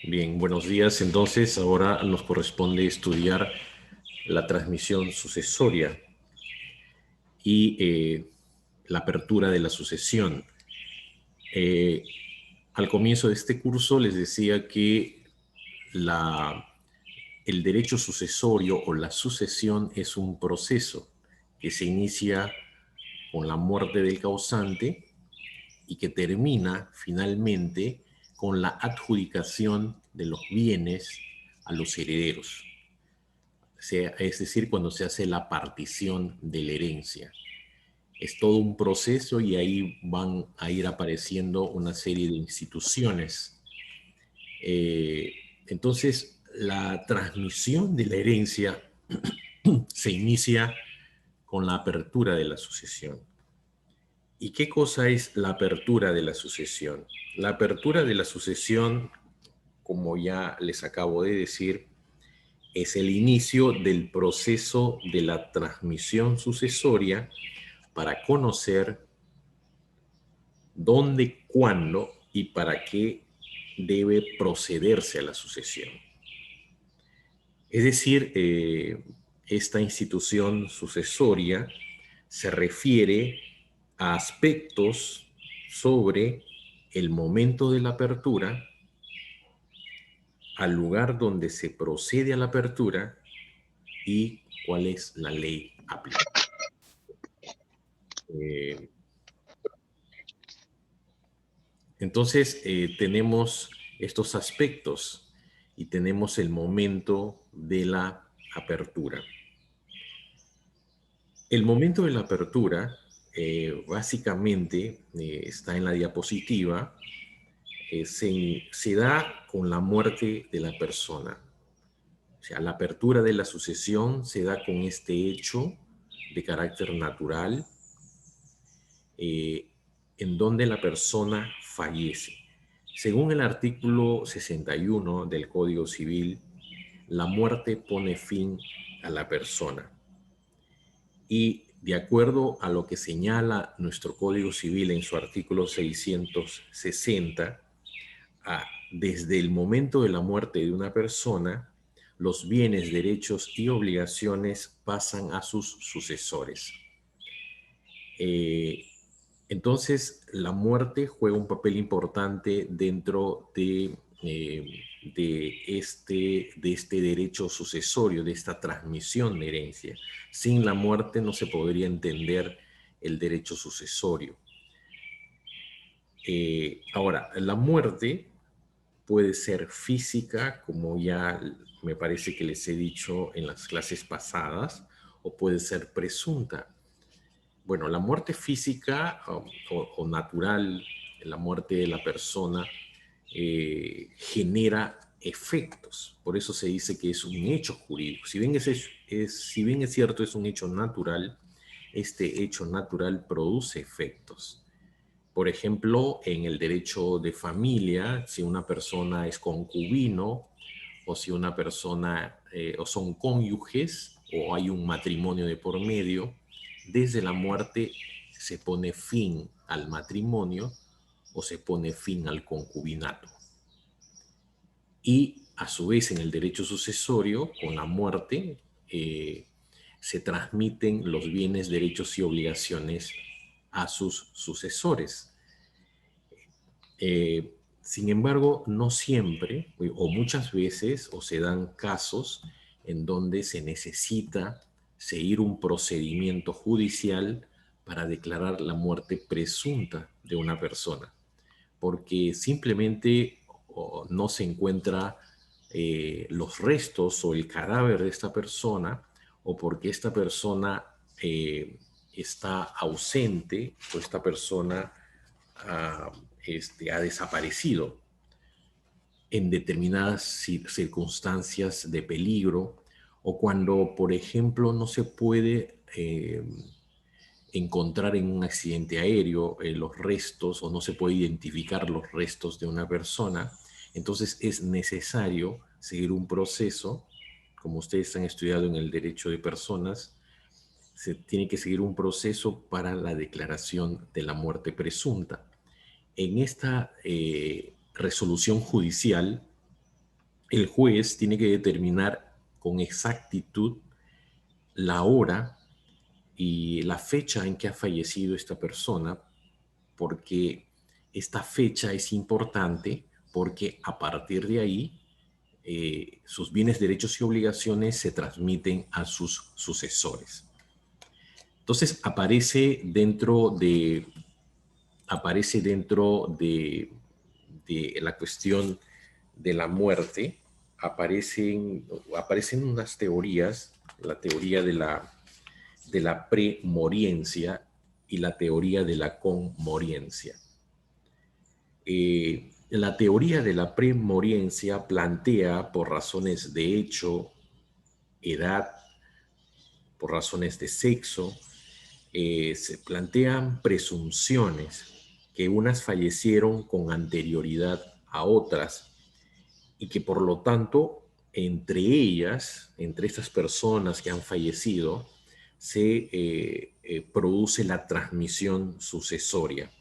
Bien, buenos días. Entonces, ahora nos corresponde estudiar la transmisión sucesoria y la apertura de la sucesión. Eh, Al comienzo de este curso les decía que la, el derecho sucesorio o la sucesión es un proceso que se inicia con la muerte del causante y que termina finalmente con la adjudicación de los bienes a los herederos. Es decir, cuando se hace la partición de la herencia. Es todo un proceso y ahí van a ir apareciendo una serie de instituciones. Eh, entonces, la transmisión de la herencia se inicia con la apertura de la sucesión. ¿Y qué cosa es la apertura de la sucesión? La apertura de la sucesión, como ya les acabo de decir, es el inicio del proceso de la transmisión sucesoria para conocer dónde, cuándo y para qué debe procederse a la sucesión. Es decir, esta institución sucesoria se refiere a aspectos sobre el momento de la apertura, al lugar donde se procede a la apertura y cuál es la ley aplicable. Eh, entonces, tenemos estos aspectos y tenemos el momento de la apertura. El momento de la apertura básicamente está en la diapositiva, se da con la muerte de la persona. O sea, la apertura de la sucesión se da con este hecho de carácter natural eh, en donde la persona fallece. Según el artículo 61 del Código Civil, la muerte pone fin a la persona. Y de acuerdo a lo que señala nuestro Código Civil en su artículo 660, desde el momento de la muerte de una persona, los bienes, derechos y obligaciones pasan a sus sucesores. Entonces, la muerte juega un papel importante dentro de este derecho sucesorio, de esta transmisión de herencia. Sin la muerte no se podría entender el derecho sucesorio. Ahora, la muerte puede ser física, como ya me parece que les he dicho en las clases pasadas, o puede ser presunta. Bueno, la muerte física o natural, la muerte de la persona, genera efectos. Por eso se dice que es un hecho jurídico. Si bien es cierto, es un hecho natural, este hecho natural produce efectos. Por ejemplo, en el derecho de familia, si una persona es concubino o si una persona o son cónyuges o hay un matrimonio de por medio, desde la muerte se pone fin al matrimonio o se pone fin al concubinato. Y a su vez en el derecho sucesorio, con la muerte, se transmiten los bienes, derechos y obligaciones a sus sucesores. Sin embargo, no siempre, o muchas veces, o se dan casos en donde se necesita seguir un procedimiento judicial para declarar la muerte presunta de una persona, porque simplemente no se encuentra los restos o el cadáver de esta persona, o porque esta persona está ausente o esta persona ha desaparecido en determinadas circunstancias de peligro o cuando, por ejemplo, no se puede encontrar en un accidente aéreo los restos o no se puede identificar los restos de una persona, entonces es necesario seguir un proceso, como ustedes han estudiado en el derecho de personas, se tiene que seguir un proceso para la declaración de la muerte presunta. En esta resolución judicial el juez tiene que determinar con exactitud la hora y la fecha en que ha fallecido esta persona, porque esta fecha es importante porque a partir de ahí sus bienes, derechos y obligaciones se transmiten a sus sucesores. Entonces aparece dentro de la cuestión de la muerte, aparecen unas teorías, la teoría de la premoriencia y la teoría de la conmoriencia. La teoría de la premoriencia plantea por razones de hecho, edad, por razones de sexo, se plantean presunciones que unas fallecieron con anterioridad a otras y que por lo tanto entre ellas, entre estas personas que han fallecido, se produce la transmisión sucesoria.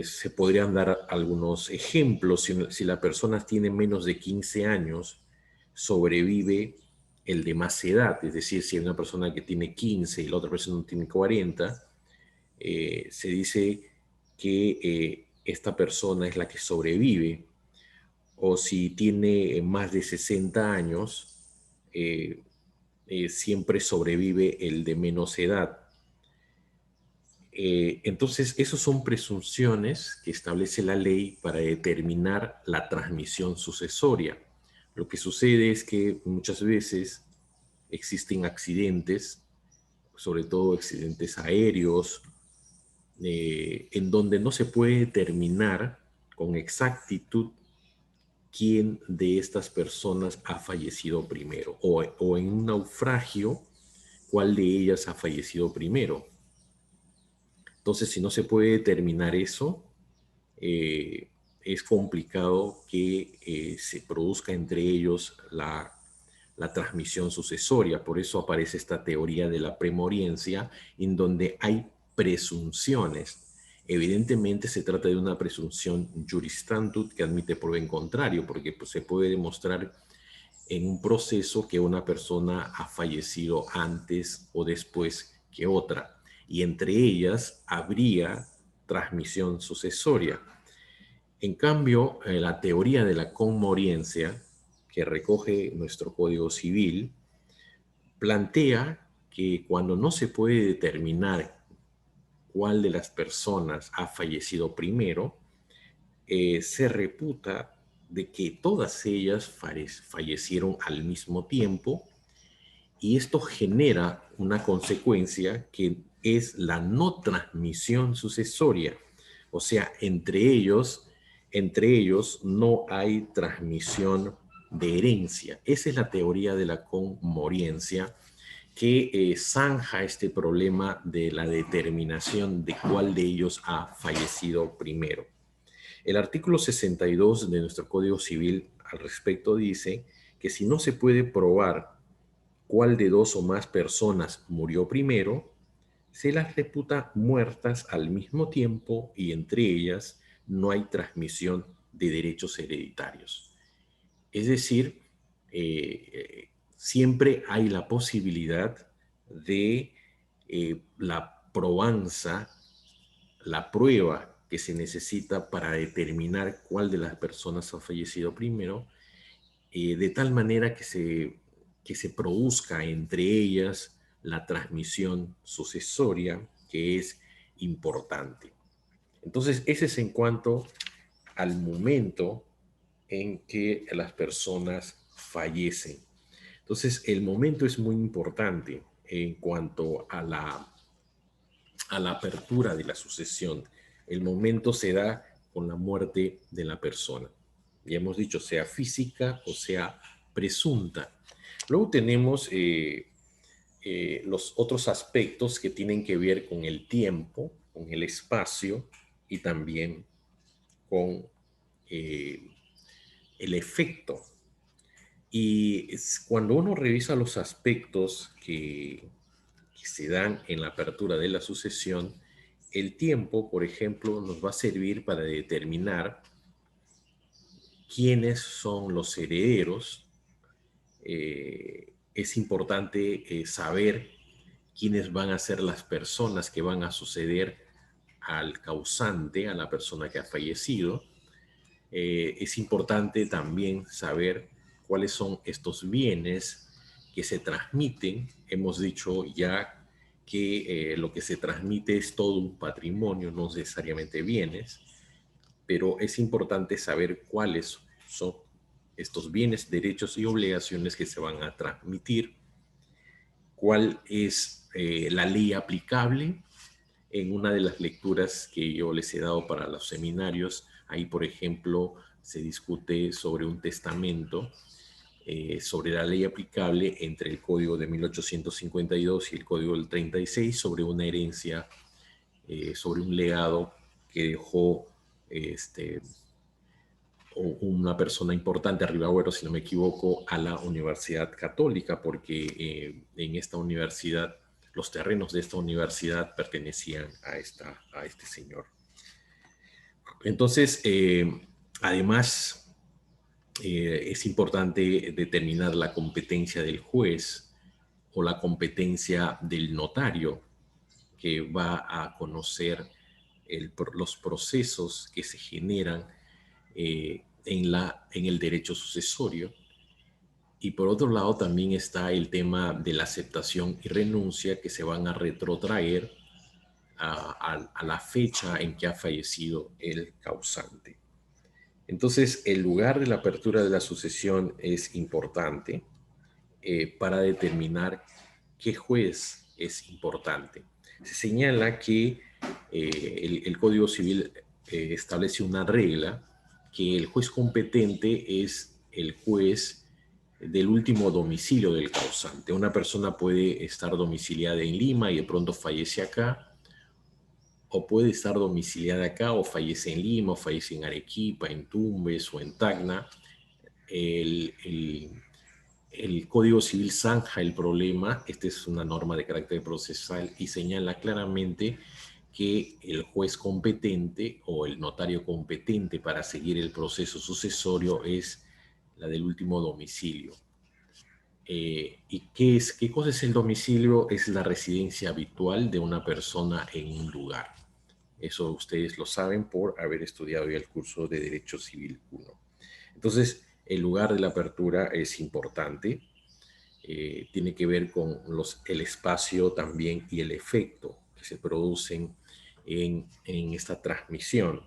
Se podrían dar algunos ejemplos. Si la persona tiene menos de 15 años, sobrevive el de más edad. Es decir, si hay una persona que tiene 15 y la otra persona tiene 40, se dice que esta persona es la que sobrevive. O si tiene más de 60 años, eh, siempre sobrevive el de menos edad. Entonces, esas son presunciones que establece la ley para determinar la transmisión sucesoria. Lo que sucede es que muchas veces existen accidentes, sobre todo accidentes aéreos, en donde no se puede determinar con exactitud quién de estas personas ha fallecido primero, o en un naufragio, cuál de ellas ha fallecido primero. Entonces, si no se puede determinar eso, es complicado que se produzca entre ellos la transmisión sucesoria. Por eso aparece esta teoría de la premoriencia, en donde hay presunciones. Evidentemente se trata de una presunción juris tantum que admite prueba en contrario, porque pues, se puede demostrar en un proceso que una persona ha fallecido antes o después que otra, y entre ellas habría transmisión sucesoria. En cambio, la teoría de la conmoriencia, que recoge nuestro Código Civil, plantea que cuando no se puede determinar cuál de las personas ha fallecido primero, se reputa de que todas ellas fallecieron al mismo tiempo, y esto genera una consecuencia que es la no transmisión sucesoria. O sea, entre ellos no hay transmisión de herencia. Esa es la teoría de la conmoriencia que zanja este problema de la determinación de cuál de ellos ha fallecido primero. El artículo 62 de nuestro Código Civil al respecto dice que si no se puede probar cuál de dos o más personas murió primero, se las reputa muertas al mismo tiempo y entre ellas no hay transmisión de derechos hereditarios. Es decir, siempre hay la posibilidad de la probanza, la prueba que se necesita para determinar cuál de las personas ha fallecido primero, de tal manera que se produzca entre ellas la transmisión sucesoria, que es importante. Entonces, ese es en cuanto al momento en que las personas fallecen. Entonces, el momento es muy importante en cuanto a la apertura de la sucesión. El momento se da con la muerte de la persona. Ya hemos dicho, sea física o sea presunta. Luego tenemos los otros aspectos que tienen que ver con el tiempo, con el espacio y también con eh, el efecto. Y cuando uno revisa los aspectos que se dan en la apertura de la sucesión, el tiempo, por ejemplo, nos va a servir para determinar quiénes son los herederos. Es importante saber quiénes van a ser las personas que van a suceder al causante, a la persona que ha fallecido. Es importante también saber cuáles son estos bienes que se transmiten. Hemos dicho ya que lo que se transmite es todo un patrimonio, no necesariamente bienes, pero es importante saber cuáles son estos bienes, derechos y obligaciones que se van a transmitir, cuál es la ley aplicable. En una de las lecturas que yo les he dado para los seminarios, ahí, por ejemplo, se discute sobre un testamento, sobre la ley aplicable entre el Código de 1852 y el Código del 36, sobre una herencia, sobre un legado que dejó una persona importante, Ribagüero, si no me equivoco, a la Universidad Católica, porque en esta universidad, los terrenos de esta universidad pertenecían a este señor. Entonces, además, es importante determinar la competencia del juez o la competencia del notario que va a conocer los procesos que se generan en el derecho sucesorio. Y por otro lado también está el tema de la aceptación y renuncia que se van a retrotraer a la fecha en que ha fallecido el causante. Entonces, el lugar de la apertura de la sucesión es importante para determinar qué juez es importante. Se señala que el Código Civil establece una regla que el juez competente es el juez del último domicilio del causante. Una persona puede estar domiciliada en Lima y de pronto fallece acá, o puede estar domiciliada acá o fallece en Lima, o fallece en Arequipa, en Tumbes o en Tacna. El Código Civil zanja el problema. Esta es una norma de carácter procesal y señala claramente que el juez competente o el notario competente para seguir el proceso sucesorio es la del último domicilio. ¿Y qué cosa es el domicilio? Es la residencia habitual de una persona en un lugar. Eso ustedes lo saben por haber estudiado ya el curso de Derecho Civil 1. Entonces, el lugar de la apertura es importante. Tiene que ver con el espacio también y el efecto que se producen en esta transmisión.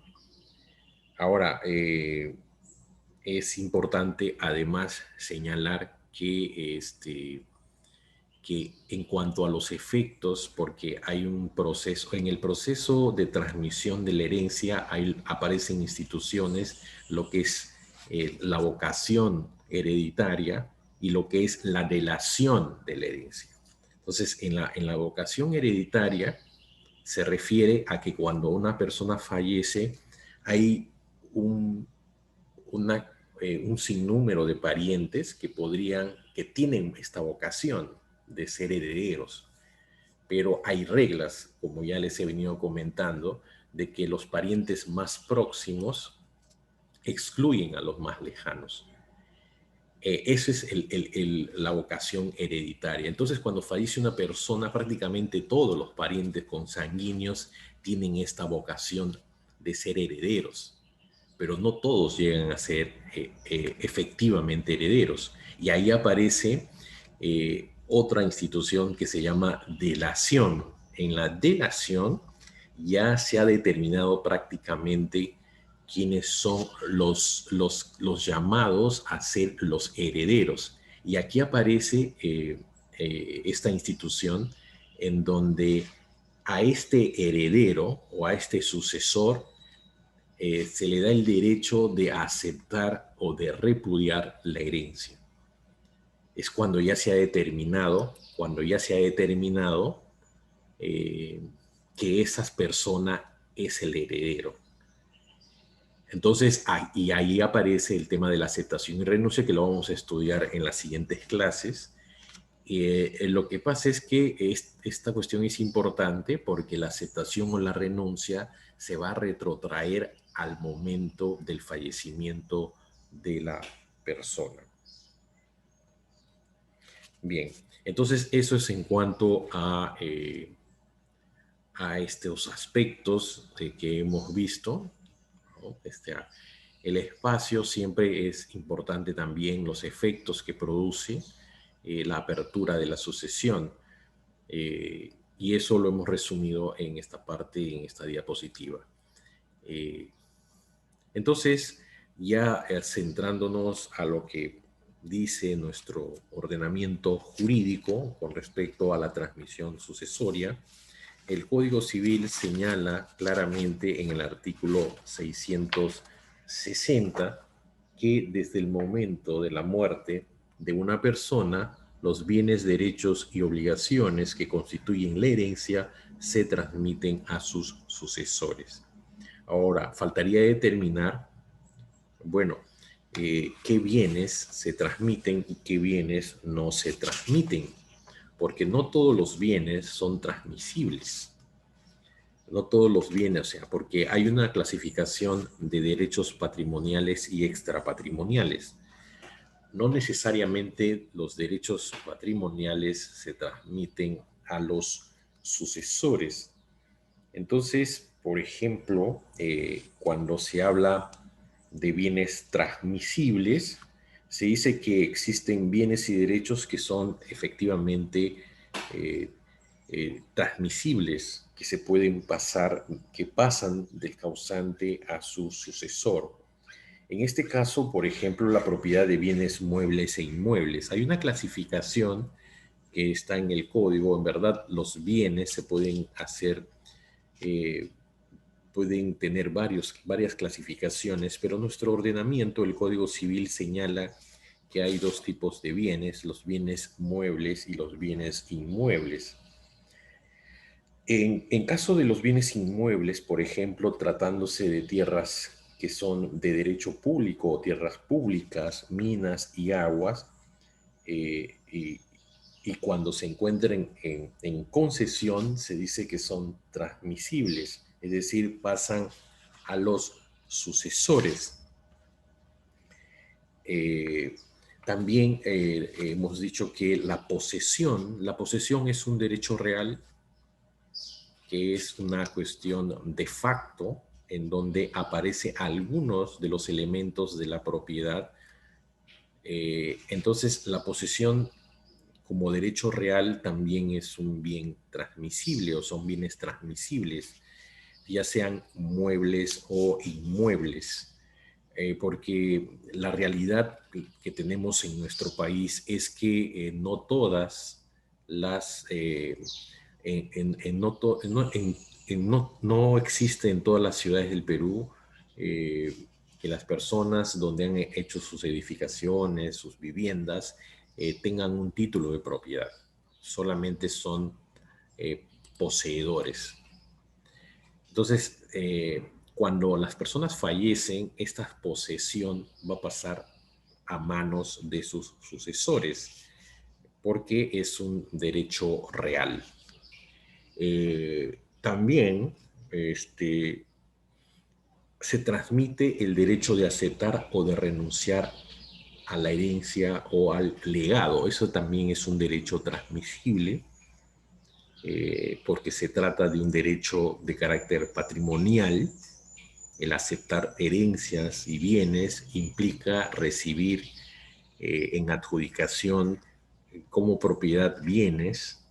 Ahora, es importante además señalar que en cuanto a los efectos, porque hay un proceso, en el proceso de transmisión de la herencia aparecen instituciones, lo que es la vocación hereditaria y lo que es la delación de la herencia. Entonces, en la vocación hereditaria se refiere a que cuando una persona fallece, hay un sinnúmero de parientes que tienen esta vocación de ser herederos, pero hay reglas, como ya les he venido comentando, de que los parientes más próximos excluyen a los más lejanos. Esa es la vocación hereditaria. Entonces, cuando fallece una persona, prácticamente todos los parientes consanguíneos tienen esta vocación de ser herederos, pero no todos llegan a ser efectivamente herederos. Y ahí aparece otra institución que se llama delación. En la delación ya se ha determinado prácticamente quiénes son los llamados a ser los herederos. Y aquí aparece esta institución en donde a este heredero o a este sucesor se le da el derecho de aceptar o de repudiar la herencia. Es cuando ya se ha determinado, que esa persona es el heredero. Entonces, y ahí aparece el tema de la aceptación y renuncia, que lo vamos a estudiar en las siguientes clases. Lo que pasa es que esta cuestión es importante porque la aceptación o la renuncia se va a retrotraer al momento del fallecimiento de la persona. Bien, entonces eso es en cuanto a estos aspectos que hemos visto, ¿no? El espacio siempre es importante también, los efectos que produce la apertura de la sucesión. Y eso lo hemos resumido en esta parte, en esta diapositiva. Eh, entonces, ya centrándonos a lo que dice nuestro ordenamiento jurídico con respecto a la transmisión sucesoria, el Código Civil señala claramente en el artículo 660 que desde el momento de la muerte de una persona, los bienes, derechos y obligaciones que constituyen la herencia se transmiten a sus sucesores. Ahora, faltaría determinar, bueno, qué bienes se transmiten y qué bienes no se transmiten, porque no todos los bienes son transmisibles. No todos los bienes, o sea, porque hay una clasificación de derechos patrimoniales y extrapatrimoniales. No necesariamente los derechos patrimoniales se transmiten a los sucesores. Entonces, por ejemplo, cuando se habla de bienes transmisibles, se dice que existen bienes y derechos que son efectivamente eh, transmisibles, que se pueden pasar, que pasan del causante a su sucesor. En este caso, por ejemplo, la propiedad de bienes muebles e inmuebles. Hay una clasificación que está en el código. En verdad, los bienes se pueden hacer, eh, pueden tener varias clasificaciones, pero nuestro ordenamiento, el Código Civil, señala que hay dos tipos de bienes, los bienes muebles y los bienes inmuebles. En caso de los bienes inmuebles, por ejemplo, tratándose de tierras que son de derecho público o tierras públicas, minas y aguas, eh, y, y cuando se encuentren en concesión, se dice que son transmisibles, es decir, pasan a los sucesores. Eh, también hemos dicho que la posesión es un derecho real, que es una cuestión de facto, en donde aparece algunos de los elementos de la propiedad. Entonces, la posesión como derecho real también es un bien transmisible o son bienes transmisibles, ya sean muebles o inmuebles, porque la realidad que tenemos en nuestro país es que no todas las no, no existe en todas las ciudades del Perú que las personas donde han hecho sus edificaciones, sus viviendas, tengan un título de propiedad. Solamente son eh, poseedores. Entonces, cuando las personas fallecen, esta posesión va a pasar a manos de sus sucesores, porque es un derecho real. También se transmite el derecho de aceptar o de renunciar a la herencia o al legado. Eso también es un derecho transmisible, porque se trata de un derecho de carácter patrimonial. El aceptar herencias y bienes implica recibir en adjudicación como propiedad bienes.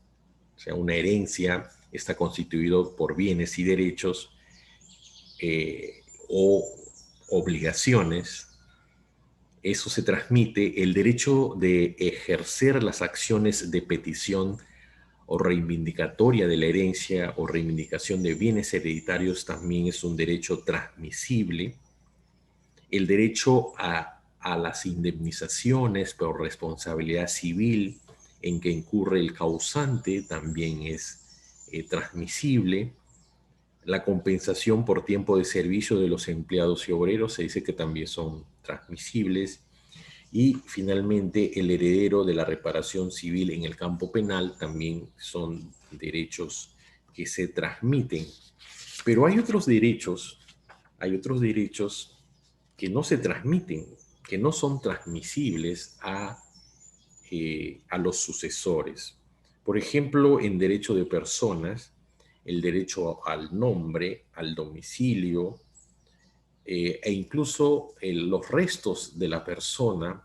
O sea, una herencia está constituido por bienes y derechos o obligaciones. Eso se transmite. El derecho de ejercer las acciones de petición o reivindicatoria de la herencia o reivindicación de bienes hereditarios también es un derecho transmisible. El derecho a las indemnizaciones por responsabilidad civil en que incurre el causante también es transmisible. La compensación por tiempo de servicio de los empleados y obreros se dice que también son transmisibles. Y finalmente, el heredero de la reparación civil en el campo penal también son derechos que se transmiten. Pero hay otros derechos que no se transmiten. que no son transmisibles a los sucesores. Por ejemplo, en derecho de personas, el derecho al nombre, al domicilio, e incluso los restos de la persona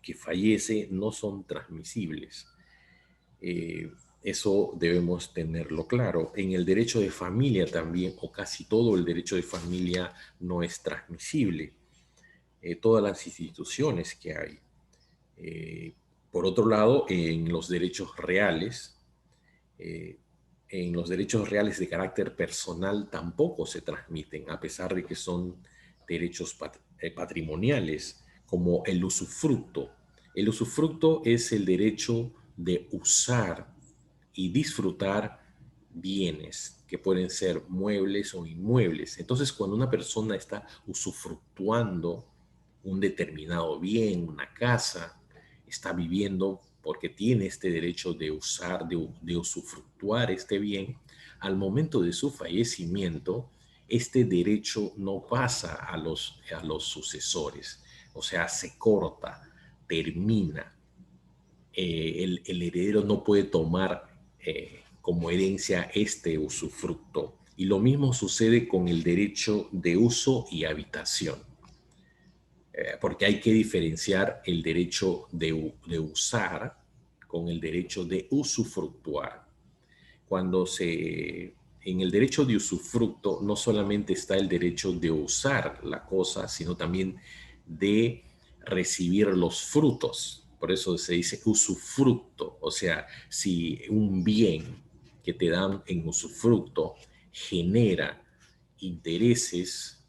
que fallece no son transmisibles. Eh, Eso debemos tenerlo claro. En el derecho de familia también, o casi todo el derecho de familia no es transmisible. Todas las instituciones que hay. Eh, por otro lado, eh, en los derechos reales de carácter personal tampoco se transmiten, a pesar de que son derechos patrimoniales, como el usufructo. El usufructo es el derecho de usar y disfrutar bienes que pueden ser muebles o inmuebles. Entonces, cuando una persona está usufructuando un determinado bien, una casa, está viviendo porque tiene este derecho de usar, de usufructuar este bien, al momento de su fallecimiento, este derecho no pasa a los sucesores, o sea, se corta, termina. El heredero no puede tomar como herencia este usufructo. Y lo mismo sucede con el derecho de uso y habitación, porque hay que diferenciar el derecho de usar con el derecho de usufructuar. En el derecho de usufructo no solamente está el derecho de usar la cosa, sino también de recibir los frutos. Por eso se dice usufructo, o sea, si un bien que te dan en usufructo genera intereses,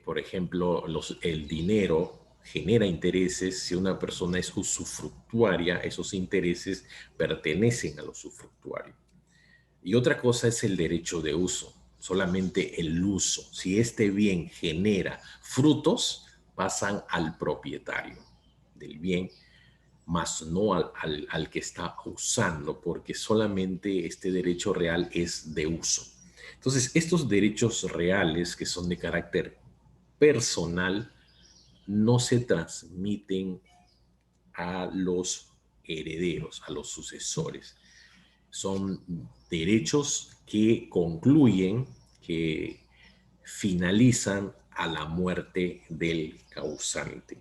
por ejemplo, el dinero genera intereses. Si una persona es usufructuaria, esos intereses pertenecen al usufructuario. Y otra cosa es el derecho de uso, solamente el uso. Si este bien genera frutos, pasan al propietario del bien, más no al que está usando, porque solamente este derecho real es de uso. Entonces, estos derechos reales que son de carácter personal no se transmiten a los herederos, a los sucesores. Son derechos que concluyen, que finalizan a la muerte del causante.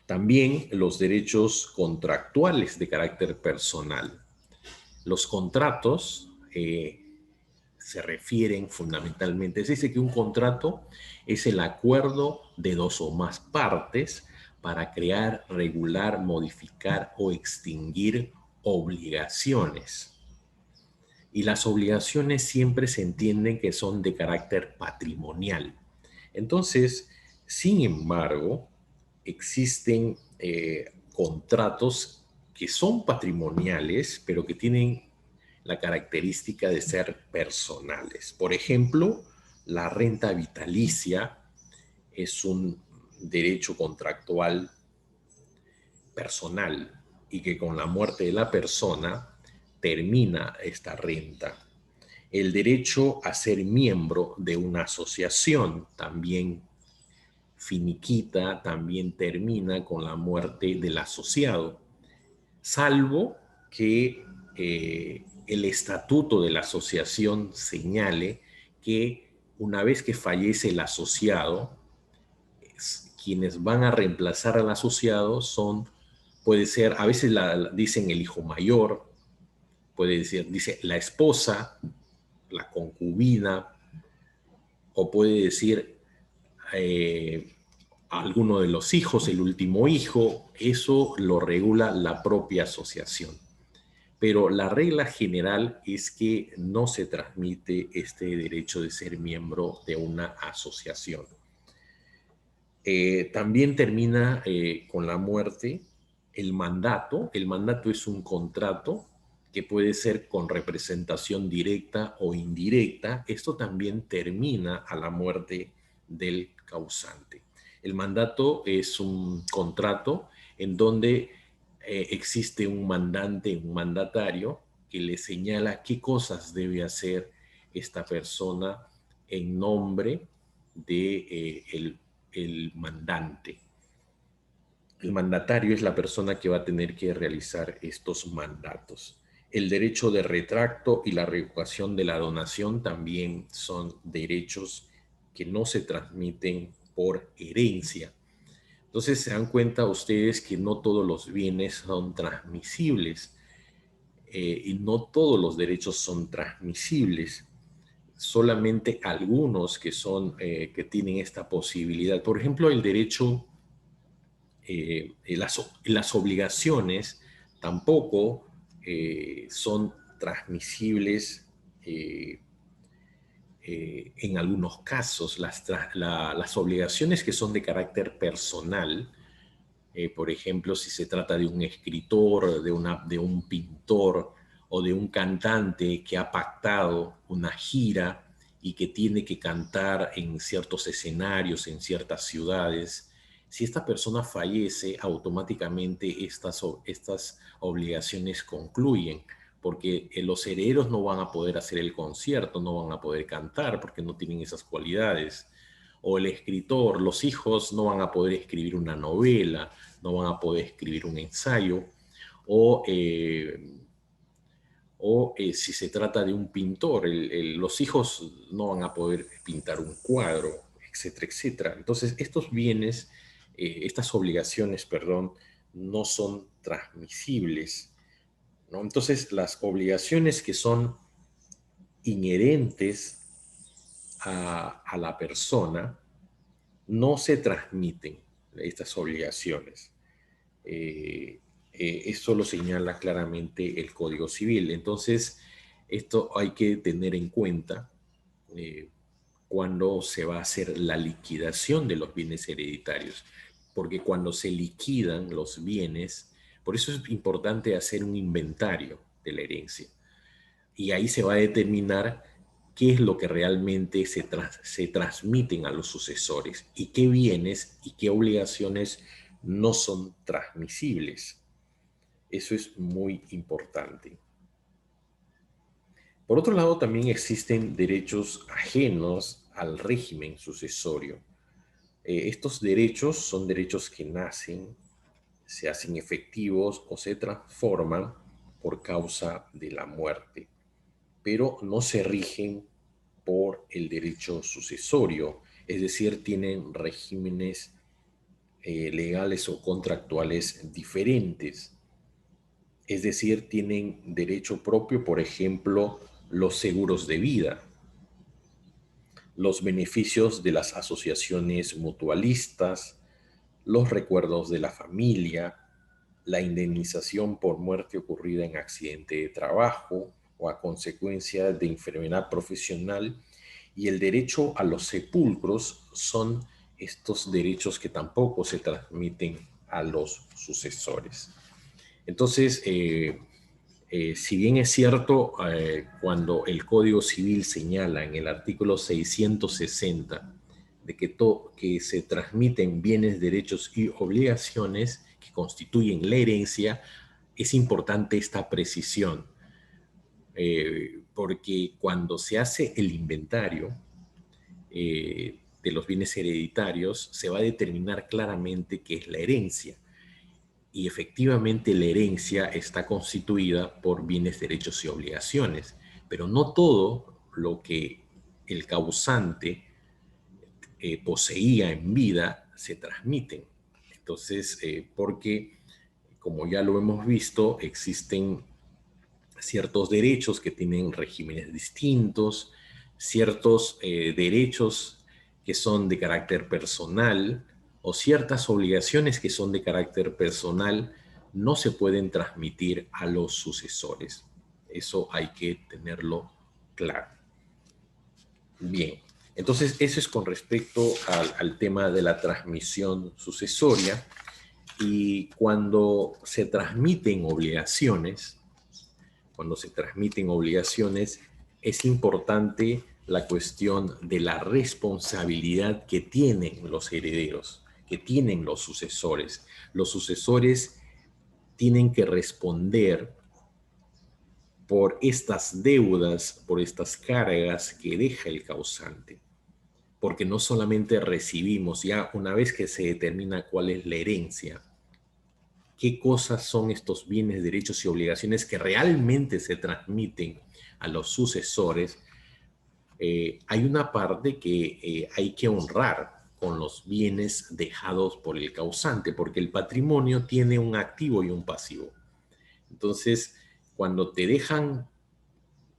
También los derechos contractuales de carácter personal. Los contratos se refieren fundamentalmente, se dice que un contrato es el acuerdo de dos o más partes para crear, regular, modificar o extinguir obligaciones. Y las obligaciones siempre se entienden que son de carácter patrimonial. Entonces, sin embargo, existen contratos que son patrimoniales, pero que tienen la característica de ser personales. Por ejemplo, la renta vitalicia es un derecho contractual personal y que con la muerte de la persona termina esta renta. El derecho a ser miembro de una asociación también finiquita, también termina con la muerte del asociado, salvo que el estatuto de la asociación señale que una vez que fallece el asociado, quienes van a reemplazar al asociado puede ser, a veces dicen el hijo mayor, puede decir, dice la esposa, la concubina, o puede decir eh, alguno de los hijos, el último hijo. Eso lo regula la propia asociación. Pero la regla general es que no se transmite este derecho de ser miembro de una asociación. También termina con la muerte el mandato. El mandato es un contrato que puede ser con representación directa o indirecta. Esto también termina a la muerte del causante. El mandato es un contrato en donde existe un mandante, un mandatario, que le señala qué cosas debe hacer esta persona en nombre de el mandante. El mandatario es la persona que va a tener que realizar estos mandatos. El derecho de retracto y la revocación de la donación también son derechos que no se transmiten por herencia. Entonces se dan cuenta ustedes que no todos los bienes son transmisibles y no todos los derechos son transmisibles, solamente algunos que son que tienen esta posibilidad. Por ejemplo, el derecho, las obligaciones tampoco son transmisibles en algunos casos. Las obligaciones que son de carácter personal, por ejemplo, si se trata de un escritor, de un pintor o de un cantante que ha pactado una gira y que tiene que cantar en ciertos escenarios, en ciertas ciudades, si esta persona fallece, automáticamente estas obligaciones concluyen, porque los herederos no van a poder hacer el concierto, no van a poder cantar porque no tienen esas cualidades. O el escritor, los hijos no van a poder escribir una novela, no van a poder escribir un ensayo, o, si se trata de un pintor, los hijos no van a poder pintar un cuadro, etcétera, etcétera. Entonces, estos bienes, estas obligaciones, perdón, no son transmisibles, ¿no? Entonces, las obligaciones que son inherentes a la persona no se transmiten, estas obligaciones. Eso lo señala claramente el Código Civil. Entonces, esto hay que tener en cuenta eh, cuando se va a hacer la liquidación de los bienes hereditarios, porque cuando se liquidan los bienes, por eso es importante hacer un inventario de la herencia. Y ahí se va a determinar qué es lo que realmente se transmiten a los sucesores y qué bienes y qué obligaciones no son transmisibles. Eso es muy importante. Por otro lado, también existen derechos ajenos al régimen sucesorio. Estos derechos son derechos que nacen, se hacen efectivos o se transforman por causa de la muerte, pero no se rigen por el derecho sucesorio, es decir, tienen regímenes legales o contractuales diferentes. Es decir, tienen derecho propio, por ejemplo, los seguros de vida, los beneficios de las asociaciones mutualistas, los recuerdos de la familia, la indemnización por muerte ocurrida en accidente de trabajo o a consecuencia de enfermedad profesional, y el derecho a los sepulcros son estos derechos que tampoco se transmiten a los sucesores. Entonces, si bien es cierto, cuando el Código Civil señala en el artículo 660 de que se transmiten bienes, derechos y obligaciones que constituyen la herencia, es importante esta precisión, porque cuando se hace el inventario de los bienes hereditarios, se va a determinar claramente qué es la herencia. Y efectivamente la herencia está constituida por bienes, derechos y obligaciones, pero no todo lo que el causante poseía en vida se transmiten. Entonces, porque como ya lo hemos visto, existen ciertos derechos que tienen regímenes distintos, ciertos derechos que son de carácter personal o ciertas obligaciones que son de carácter personal no se pueden transmitir a los sucesores. Eso hay que tenerlo claro. Bien, entonces eso es con respecto al tema de la transmisión sucesoria. Y cuando se transmiten obligaciones, es importante la cuestión de la responsabilidad que tienen los herederos, que tienen los sucesores. Los sucesores tienen que responder por estas deudas, por estas cargas que deja el causante. porque no solamente recibimos, ya una vez que se determina cuál es la herencia, qué cosas son estos bienes, derechos y obligaciones que realmente se transmiten a los sucesores, hay una parte que hay que honrar con los bienes dejados por el causante, porque el patrimonio tiene un activo y un pasivo. Entonces, cuando te dejan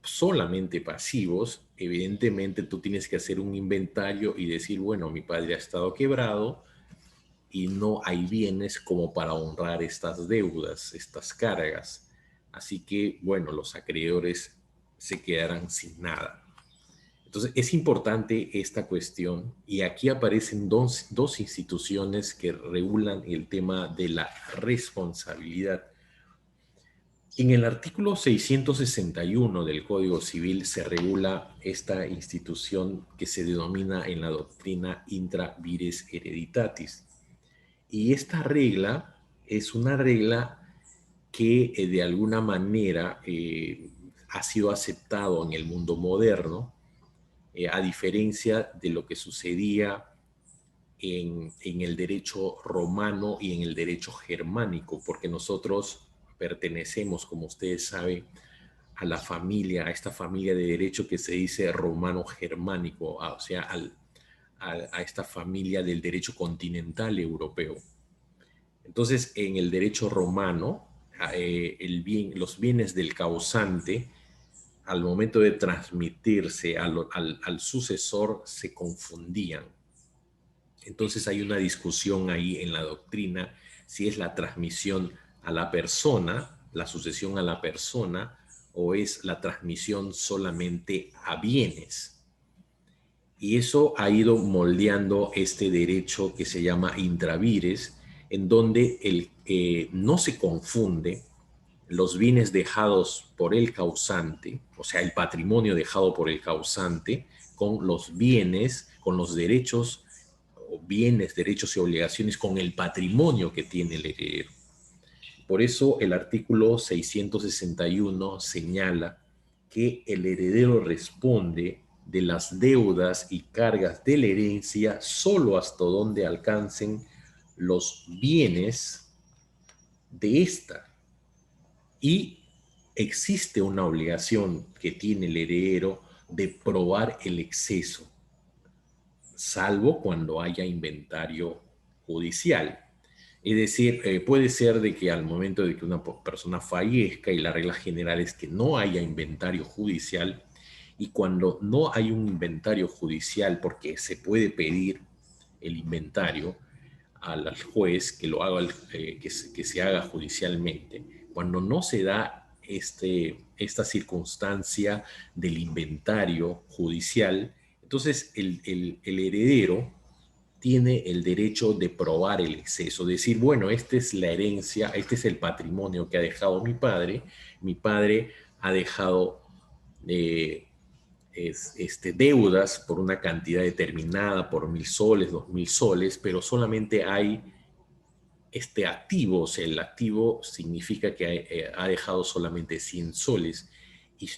solamente pasivos, evidentemente tú tienes que hacer un inventario y decir, bueno, mi padre ha estado quebrado y no hay bienes como para honrar estas deudas, estas cargas. Así que, bueno, los acreedores se quedarán sin nada. Entonces, es importante esta cuestión y aquí aparecen dos instituciones que regulan el tema de la responsabilidad. En el artículo 661 del Código Civil se regula esta institución que se denomina en la doctrina intra vires hereditatis. Y esta regla es una regla que de alguna manera ha sido aceptado en el mundo moderno, a diferencia de lo que sucedía en el derecho romano y en el derecho germánico, porque nosotros pertenecemos, como ustedes saben, a la familia, a esta familia de derecho que se dice romano-germánico, o sea, a esta familia del derecho continental europeo. Entonces, en el derecho romano, los bienes del causante, al momento de transmitirse al sucesor, se confundían. Entonces hay una discusión ahí en la doctrina si es la transmisión a la persona, la sucesión a la persona, o es la transmisión solamente a bienes. Y eso ha ido moldeando este derecho que se llama intravires, en donde no se confunde los bienes dejados por el causante, o sea, el patrimonio dejado por el causante, con los bienes, con los derechos, o bienes, derechos y obligaciones, con el patrimonio que tiene el heredero. Por eso el artículo 661 señala que el heredero responde de las deudas y cargas de la herencia solo hasta donde alcancen los bienes de esta. Y existe una obligación que tiene el heredero de probar el exceso, salvo cuando haya inventario judicial. Es decir, puede ser de que al momento de que una persona fallezca, y la regla general es que no haya inventario judicial, y cuando no hay un inventario judicial, porque se puede pedir el inventario al juez que lo haga, que se haga judicialmente, cuando no se da esta circunstancia del inventario judicial, entonces el heredero tiene el derecho de probar el exceso, decir, bueno, esta es la herencia, este es el patrimonio que ha dejado mi padre ha dejado deudas por una cantidad determinada, por 1.000 soles, 2.000 soles, pero solamente hay este activo, o sea, el activo significa que ha dejado solamente 100 soles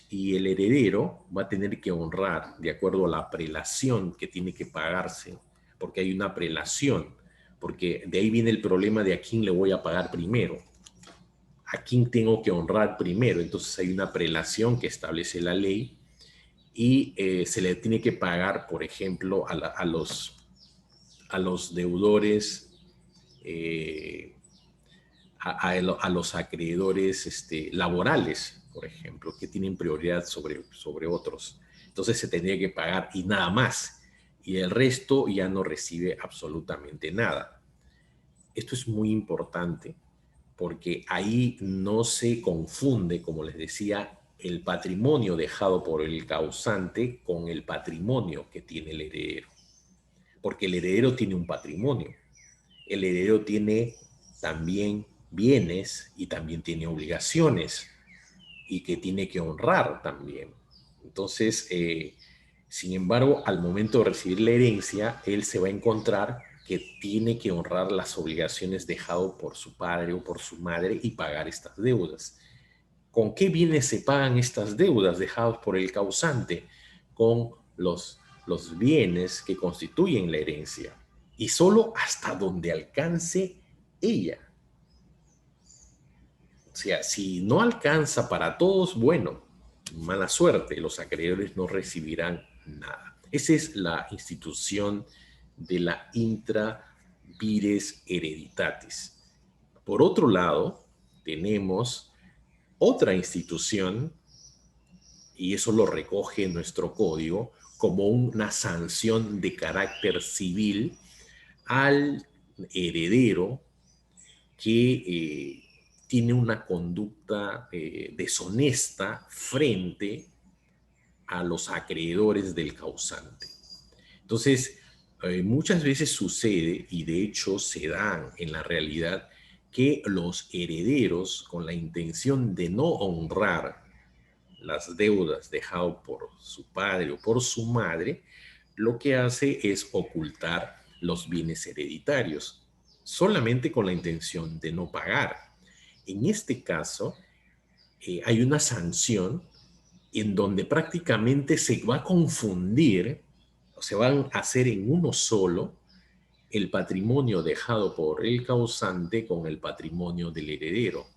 y el heredero va a tener que honrar de acuerdo a la prelación que tiene que pagarse, porque hay una prelación, porque de ahí viene el problema de a quién le voy a pagar primero, a quién tengo que honrar primero. Entonces hay una prelación que establece la ley y se le tiene que pagar, por ejemplo, a los deudores, eh, a los acreedores laborales, por ejemplo, que tienen prioridad sobre otros. Entonces se tendría que pagar y nada más. Y el resto ya no recibe absolutamente nada. Esto es muy importante porque ahí no se confunde, como les decía, el patrimonio dejado por el causante con el patrimonio que tiene el heredero. Porque el heredero tiene un patrimonio. El heredero tiene también bienes y también tiene obligaciones y que tiene que honrar también. Entonces, sin embargo, al momento de recibir la herencia, él se va a encontrar que tiene que honrar las obligaciones dejadas por su padre o por su madre y pagar estas deudas. ¿Con qué bienes se pagan estas deudas dejadas por el causante? Con los los bienes que constituyen la herencia y solo hasta donde alcance ella. O sea, si no alcanza para todos, bueno, mala suerte, los acreedores no recibirán nada. Esa es la institución de la intra vires hereditatis. Por otro lado, tenemos otra institución, y eso lo recoge nuestro código, como una sanción de carácter civil al heredero que tiene una conducta deshonesta frente a los acreedores del causante. Entonces, muchas veces sucede, y de hecho se dan en la realidad, que los herederos, con la intención de no honrar las deudas dejadas por su padre o por su madre, lo que hace es ocultar los bienes hereditarios, solamente con la intención de no pagar. En este caso, hay una sanción en donde prácticamente se va a confundir, o se van a hacer en uno solo, el patrimonio dejado por el causante con el patrimonio del heredero.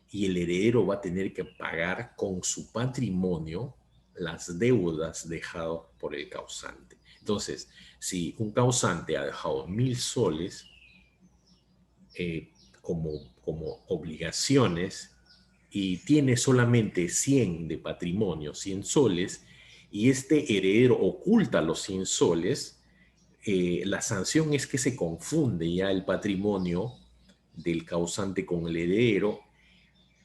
Y el heredero va a tener que pagar con su patrimonio las deudas dejadas por el causante. Entonces, si un causante ha dejado 1.000 soles como obligaciones y tiene solamente 100 de patrimonio, 100 soles, y este heredero oculta los 100 soles, la sanción es que se confunde ya el patrimonio del causante con el heredero,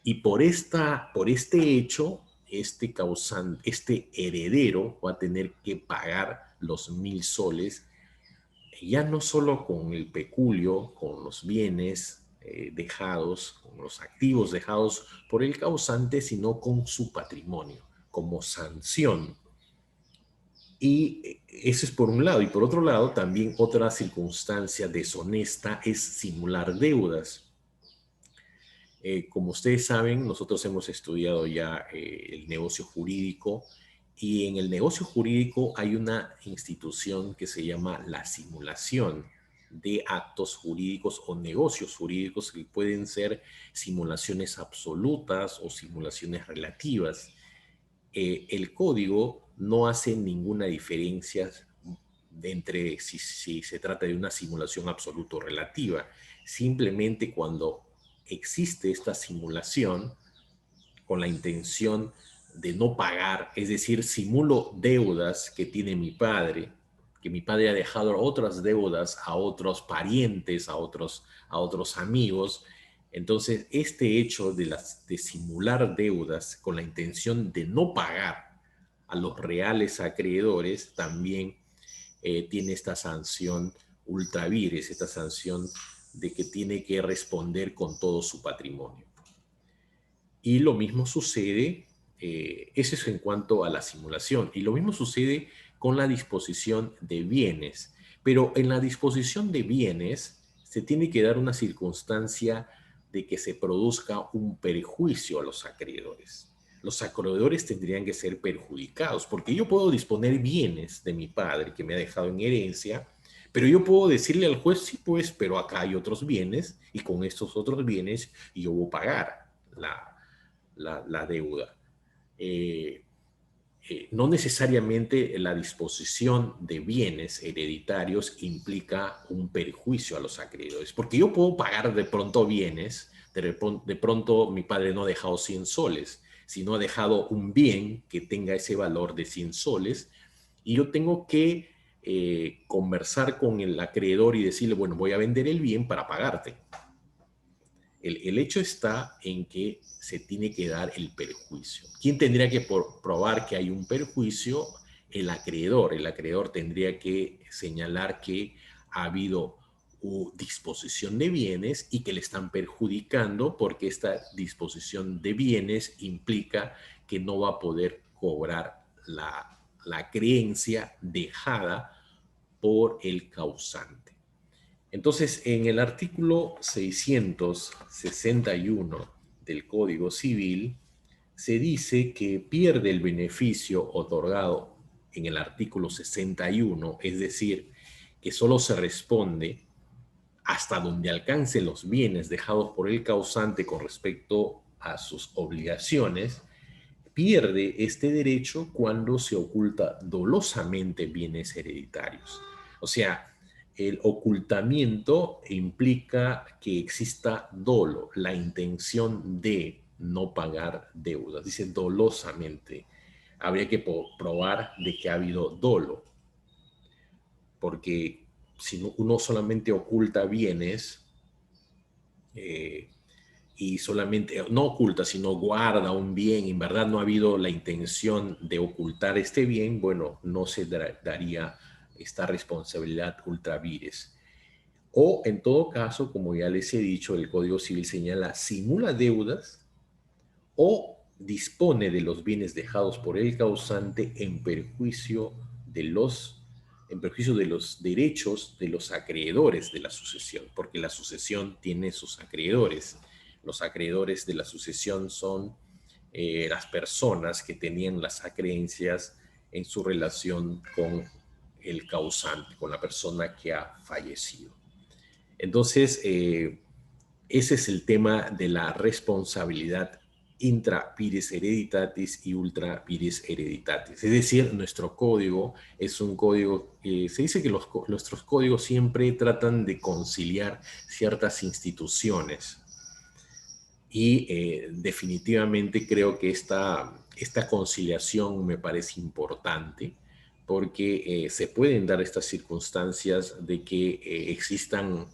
y por este hecho, este heredero va a tener que pagar los 1.000 soles, ya no solo con el peculio, con los bienes dejados, con los activos dejados por el causante, sino con su patrimonio, como sanción. Y eso es por un lado. Y por otro lado, también otra circunstancia deshonesta es simular deudas. Como ustedes saben, nosotros hemos estudiado ya el negocio jurídico, y en el negocio jurídico hay una institución que se llama la simulación de actos jurídicos o negocios jurídicos, que pueden ser simulaciones absolutas o simulaciones relativas. El código no hace ninguna diferencia entre si se trata de una simulación absoluta o relativa. Simplemente cuando existe esta simulación con la intención de no pagar, es decir, simulo deudas que tiene mi padre, que mi padre ha dejado otras deudas a otros parientes, a otros amigos. Entonces, este hecho de simular deudas con la intención de no pagar a los reales acreedores también tiene esta sanción ultra vires, esta sanción de que tiene que responder con todo su patrimonio. Y lo mismo sucede, eso es en cuanto a la simulación, y lo mismo sucede con la disposición de bienes. Pero en la disposición de bienes se tiene que dar una circunstancia de que se produzca un perjuicio a los acreedores. Los acreedores tendrían que ser perjudicados, porque yo puedo disponer bienes de mi padre que me ha dejado en herencia, pero yo puedo decirle al juez, sí, pues, pero acá hay otros bienes, y con estos otros bienes yo voy a pagar la deuda. Eh, no necesariamente la disposición de bienes hereditarios implica un perjuicio a los acreedores, porque yo puedo pagar de pronto bienes, de pronto mi padre no ha dejado 100 soles, sino ha dejado un bien que tenga ese valor de 100 soles, y yo tengo que conversar con el acreedor y decirle, bueno, voy a vender el bien para pagarte. El hecho está en que se tiene que dar el perjuicio. ¿Quién tendría que probar que hay un perjuicio? El acreedor. El acreedor tendría que señalar que ha habido disposición de bienes y que le están perjudicando, porque esta disposición de bienes implica que no va a poder cobrar la creencia dejada por el causante. Entonces, en el artículo 661 del Código Civil se dice que pierde el beneficio otorgado en el artículo 61, es decir, que solo se responde hasta donde alcancen los bienes dejados por el causante con respecto a sus obligaciones, pierde este derecho cuando se oculta dolosamente bienes hereditarios. O sea, el ocultamiento implica que exista dolo, la intención de no pagar deudas. Dice dolosamente. Habría que probar de que ha habido dolo, porque si uno solamente oculta bienes, eh, y solamente, no oculta, sino guarda un bien, en verdad no ha habido la intención de ocultar este bien, bueno, no se daría esta responsabilidad ultra vires. O en todo caso, como ya les he dicho, el Código Civil señala, simula deudas o dispone de los bienes dejados por el causante en perjuicio de los derechos de los acreedores de la sucesión, porque la sucesión tiene sus acreedores. Los acreedores de la sucesión son las personas que tenían las acreencias en su relación con el causante, con la persona que ha fallecido. Entonces, ese es el tema de la responsabilidad intra pires hereditatis y ultra pires hereditatis. Es decir, nuestro código es un código, se dice que nuestros códigos siempre tratan de conciliar ciertas instituciones y definitivamente creo que esta conciliación me parece importante porque se pueden dar estas circunstancias de que existan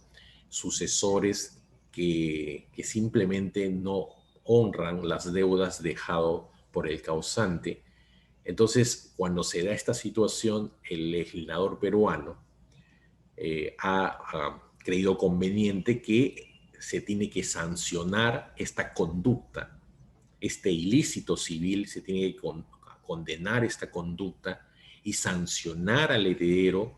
sucesores que simplemente no honran las deudas dejado por el causante. Entonces, cuando se da esta situación, el legislador peruano ha creído conveniente que se tiene que sancionar esta conducta, este ilícito civil, se tiene que condenar esta conducta y sancionar al heredero,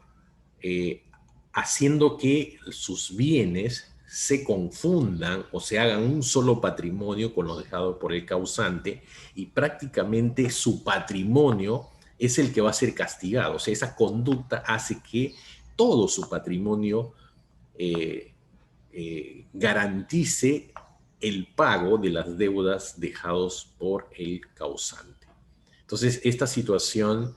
eh, haciendo que sus bienes se confundan o se hagan un solo patrimonio con los dejados por el causante y prácticamente su patrimonio es el que va a ser castigado. O sea, esa conducta hace que todo su patrimonio eh, garantice el pago de las deudas dejados por el causante. Entonces, esta situación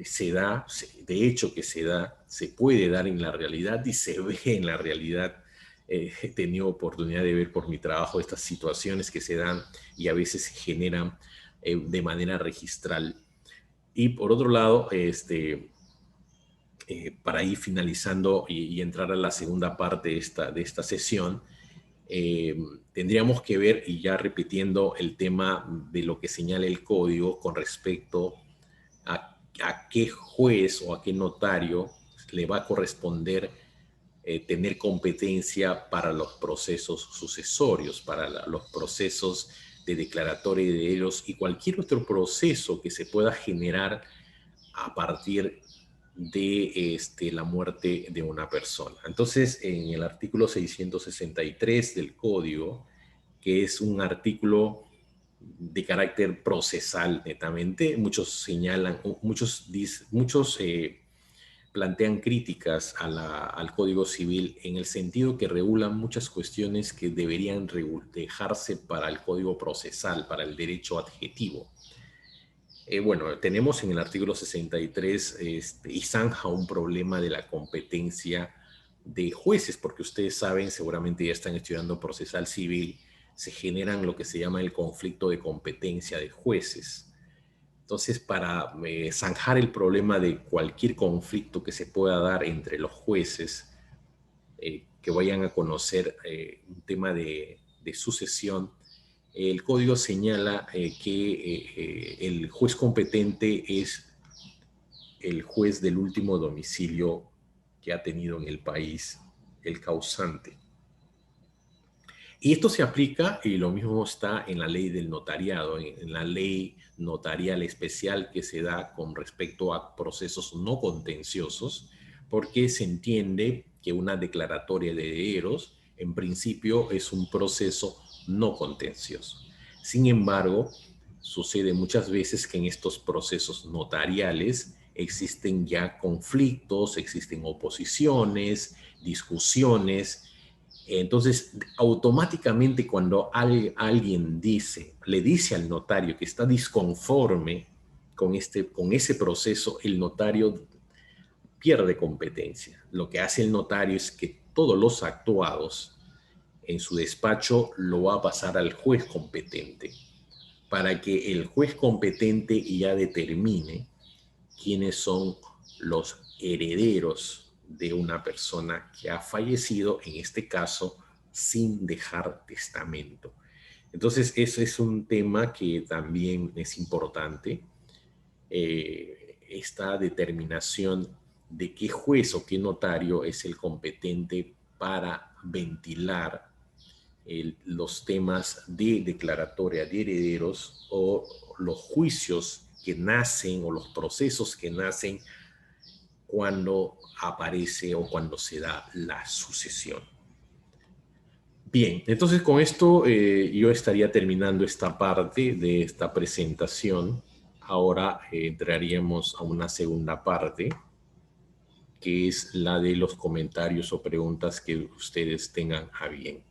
se da, de hecho que se da, se puede dar en la realidad y se ve en la realidad. He tenido oportunidad de ver por mi trabajo estas situaciones que se dan y a veces se generan de manera registral. Y por otro lado, para ir finalizando y entrar a la segunda parte de esta sesión, tendríamos que ver, y ya repitiendo el tema de lo que señala el código con respecto a qué juez o a qué notario le va a corresponder tener competencia para los procesos sucesorios, para los procesos de declaratoria de herederos y cualquier otro proceso que se pueda generar a partir de la muerte de una persona. Entonces, en el artículo 663 del Código, que es un artículo de carácter procesal netamente, muchos señalan, muchos plantean críticas al Código Civil en el sentido que regulan muchas cuestiones que deberían dejarse para el Código Procesal, para el derecho adjetivo. Bueno, tenemos en el artículo 63 y zanja un problema de la competencia de jueces, porque ustedes saben, seguramente ya están estudiando procesal civil, se generan lo que se llama el conflicto de competencia de jueces. Entonces, para zanjar el problema de cualquier conflicto que se pueda dar entre los jueces que vayan a conocer un tema de sucesión, el código señala que el juez competente es el juez del último domicilio que ha tenido en el país el causante. Y esto se aplica, y lo mismo está en la ley del notariado, en la ley notarial especial que se da con respecto a procesos no contenciosos, porque se entiende que una declaratoria de herederos, en principio, es un proceso no contencioso. Sin embargo, sucede muchas veces que en estos procesos notariales existen ya conflictos, existen oposiciones, discusiones. Entonces, automáticamente cuando alguien le dice al notario que está disconforme con ese proceso, el notario pierde competencia. Lo que hace el notario es que todos los actuados en su despacho lo va a pasar al juez competente para que el juez competente ya determine quiénes son los herederos de una persona que ha fallecido, en este caso, sin dejar testamento. Entonces, ese es un tema que también es importante, esta determinación de qué juez o qué notario es el competente para ventilar los temas de declaratoria de herederos o los juicios que nacen o los procesos que nacen cuando aparece o cuando se da la sucesión. Bien, entonces con esto yo estaría terminando esta parte de esta presentación. Ahora entraríamos a una segunda parte, que es la de los comentarios o preguntas que ustedes tengan a bien.